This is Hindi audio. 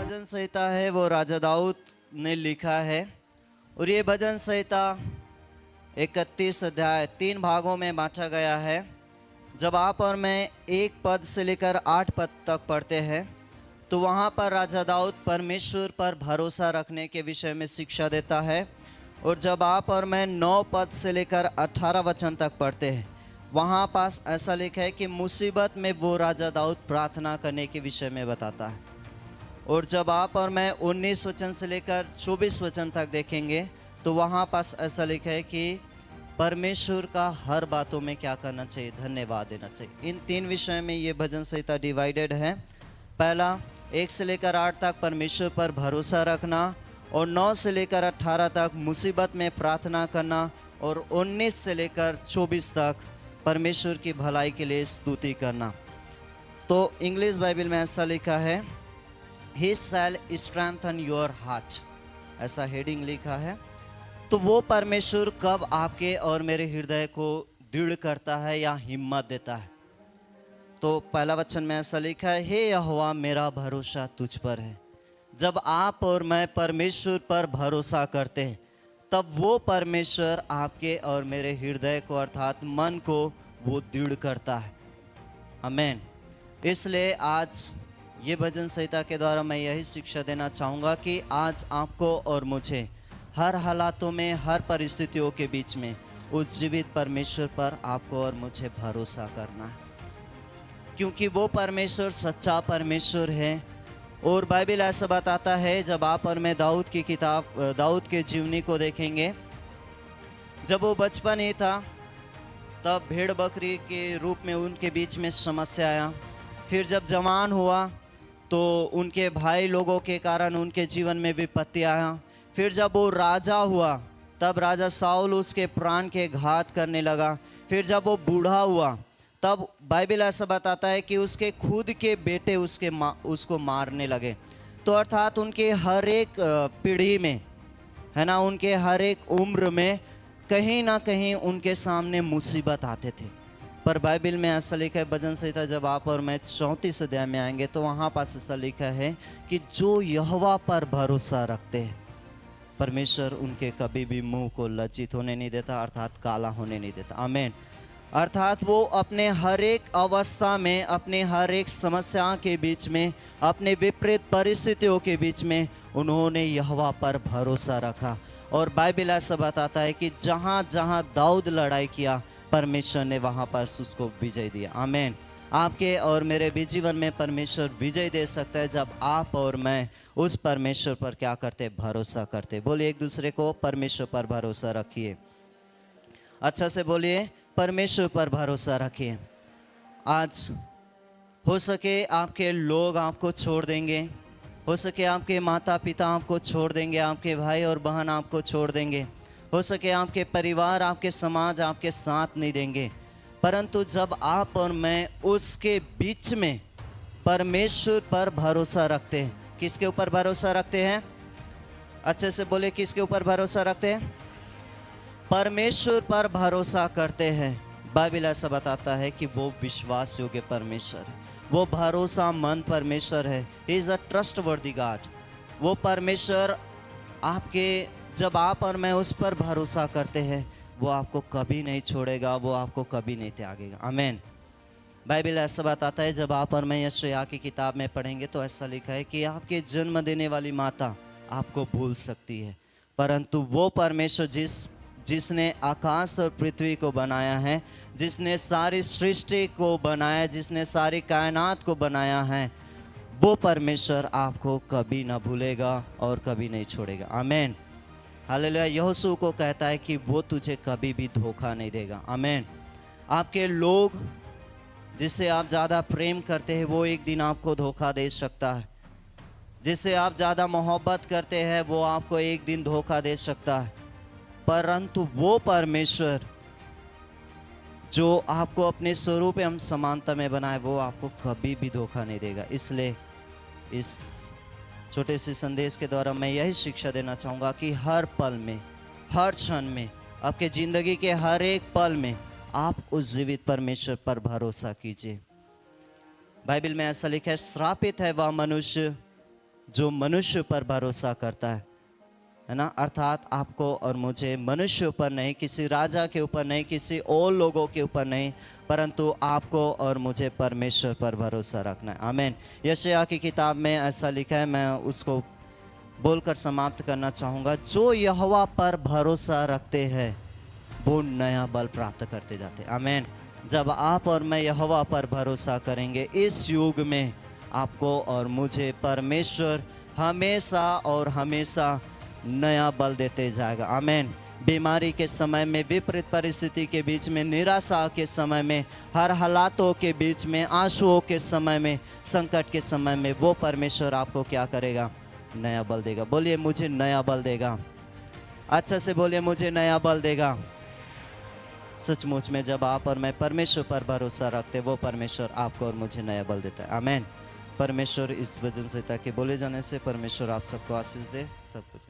भजन संहिता है वो राजा दाऊद ने लिखा है और ये भजन संहिता 31 अध्याय 3 भागों में बांटा गया है। जब आप और मैं 1 पद से लेकर 8 पद तक पढ़ते हैं तो वहाँ पर राजा दाऊद परमेश्वर पर भरोसा रखने के विषय में शिक्षा देता है। और जब आप और मैं 9 पद से लेकर 18 वचन तक पढ़ते हैं वहाँ पास ऐसा लिखा है कि मुसीबत में वो राजा दाऊद प्रार्थना करने के विषय में बताता है। और जब आप और मैं 19 वचन से लेकर 24 वचन तक देखेंगे तो वहाँ पास ऐसा लिखा है कि परमेश्वर का हर बातों में क्या करना चाहिए, धन्यवाद देना चाहिए। इन 3 विषय में ये भजन संहिता डिवाइडेड है। पहला 1 से लेकर 8 तक परमेश्वर पर भरोसा रखना और 9 से लेकर 18 तक मुसीबत में प्रार्थना करना और 19 से लेकर 24 तक परमेश्वर की भलाई के लिए स्तुति करना। तो इंग्लिश बाइबल में ऐसा लिखा है He shall strengthen your heart, ऐसा हेडिंग लिखा है। तो वो परमेश्वर कब आपके और मेरे हृदय को दृढ़ करता है या हिम्मत देता है। तो पहला वचन में ऐसा लिखा है, हे यहोवा मेरा भरोसा तुझ पर है। जब आप और मैं परमेश्वर पर भरोसा करते हैं तब वो परमेश्वर आपके और मेरे हृदय को अर्थात मन को वो दृढ़ करता है। आमीन। इसलिए आज ये भजन संहिता के द्वारा मैं यही शिक्षा देना चाहूँगा कि आज आपको और मुझे हर हालातों में, हर परिस्थितियों के बीच में उस जीवित परमेश्वर पर आपको और मुझे भरोसा करना है, क्योंकि वो परमेश्वर सच्चा परमेश्वर है। और बाइबल ऐसा बताता है, जब आप और मैं दाऊद की किताब, दाऊद के जीवनी को देखेंगे, जब वो बचपन ही था तब भेड़ बकरी के रूप में उनके बीच में समस्या आया। फिर जब जवान हुआ तो उनके भाई लोगों के कारण उनके जीवन में विपत्ति आया। फिर जब वो राजा हुआ तब राजा साउल उसके प्राण के घात करने लगा। फिर जब वो बूढ़ा हुआ तब बाइबल ऐसा बताता है कि उसके खुद के बेटे उसको मारने लगे। तो अर्थात उनके हर एक पीढ़ी में, है ना, उनके हर एक उम्र में कहीं ना कहीं उनके सामने मुसीबत आते थे। पर बाइबल में ऐसा लिखा है, भजन संहिता जब आप और मैं 34 अध्याय में आएंगे तो वहाँ पास ऐसा लिखा है कि जो यहोवा पर भरोसा रखते हैं परमेश्वर उनके कभी भी मुंह को लज्जित होने नहीं देता, अर्थात काला होने नहीं देता। आमीन। अर्थात वो अपने हर एक अवस्था में, अपने हर एक समस्या के बीच में, अपने विपरीत परिस्थितियों के बीच में उन्होंने यहोवा पर भरोसा रखा। और बाइबल ऐसा बताता है कि जहाँ जहाँ दाऊद लड़ाई किया परमेश्वर ने वहाँ पर उसको विजय दिया। आमीन। आपके और मेरे भी जीवन में परमेश्वर विजय दे सकता है जब आप और मैं उस परमेश्वर पर क्या करते, भरोसा करते। बोलिए एक दूसरे को, परमेश्वर पर भरोसा रखिए। अच्छा से बोलिए, परमेश्वर पर भरोसा रखिए। आज हो सके आपके लोग आपको छोड़ देंगे, हो सके आपके माता पिता आपको छोड़ देंगे, आपके भाई और बहन आपको छोड़ देंगे, हो सके आपके परिवार, आपके समाज आपके साथ नहीं देंगे, परंतु जब आप और मैं उसके बीच में परमेश्वर पर भरोसा रखते हैं। किसके ऊपर भरोसा रखते हैं? अच्छे से बोले, किसके ऊपर भरोसा रखते हैं? परमेश्वर पर भरोसा करते हैं। बाइबल ऐसा बताता है कि वो विश्वास योग्य परमेश्वर है, वो भरोसामंद परमेश्वर है। He is a trustworthy God. वो परमेश्वर आपके, जब आप और मैं उस पर भरोसा करते हैं वो आपको कभी नहीं छोड़ेगा, वो आपको कभी नहीं त्यागेगा। आमीन। बाइबल ऐसा बताता है, जब आप और मैं यशायाह की किताब में पढ़ेंगे तो ऐसा लिखा है कि आपके जन्म देने वाली माता आपको भूल सकती है, परंतु वो परमेश्वर जिसने आकाश और पृथ्वी को बनाया है, जिसने सारी सृष्टि को बनाया, जिसने सारी कायनात को बनाया है, वो परमेश्वर आपको कभी ना भूलेगा और कभी नहीं छोड़ेगा। आमीन। हालेलुया। यहोशू को कहता है कि वो तुझे कभी भी धोखा नहीं देगा। आमीन। आपके लोग जिससे आप ज़्यादा प्रेम करते हैं वो एक दिन आपको धोखा दे सकता है, जिससे आप ज़्यादा मोहब्बत करते हैं वो आपको एक दिन धोखा दे सकता है, परंतु वो परमेश्वर जो आपको अपने स्वरूप एवं समानता में बनाए वो आपको कभी भी धोखा नहीं देगा। इसलिए इस छोटे से संदेश के द्वारा मैं यही शिक्षा देना चाहूँगा कि हर पल में, हर क्षण में, आपके ज़िंदगी के हर एक पल में आप उस जीवित परमेश्वर पर भरोसा कीजिए। बाइबल में ऐसा लिखा है, श्रापित है वह मनुष्य जो मनुष्य पर भरोसा करता है ना, अर्थात आपको और मुझे मनुष्य ऊपर नहीं, किसी राजा के ऊपर नहीं, किसी और लोगों के ऊपर नहीं, परंतु आपको और मुझे परमेश्वर पर भरोसा रखना है। आमीन। यशायाह की किताब में ऐसा लिखा है, मैं उसको बोलकर समाप्त करना चाहूँगा। जो यहोवा पर भरोसा रखते हैं वो नया बल प्राप्त करते जाते हैं। आमीन। जब आप और मैं यहोवा पर भरोसा करेंगे, इस युग में आपको और मुझे परमेश्वर हमेशा और हमेशा नया बल देते जाएगा। आमीन। बीमारी के समय में, विपरीत परिस्थिति के बीच में, निराशा के समय में, हर हालातों के बीच में, आंसुओं के समय में, संकट के समय में, वो परमेश्वर आपको क्या करेगा? नया बल देगा। बोलिए, मुझे नया बल देगा। अच्छा से बोलिए, मुझे नया बल देगा। सचमुच में जब आप और मैं परमेश्वर पर भरोसा रखते, वो परमेश्वर आपको और मुझे नया बल देता है। आमीन। परमेश्वर इस वचन संहिता के बोले जाने से परमेश्वर आप सबको आशीष दे। सब कुछ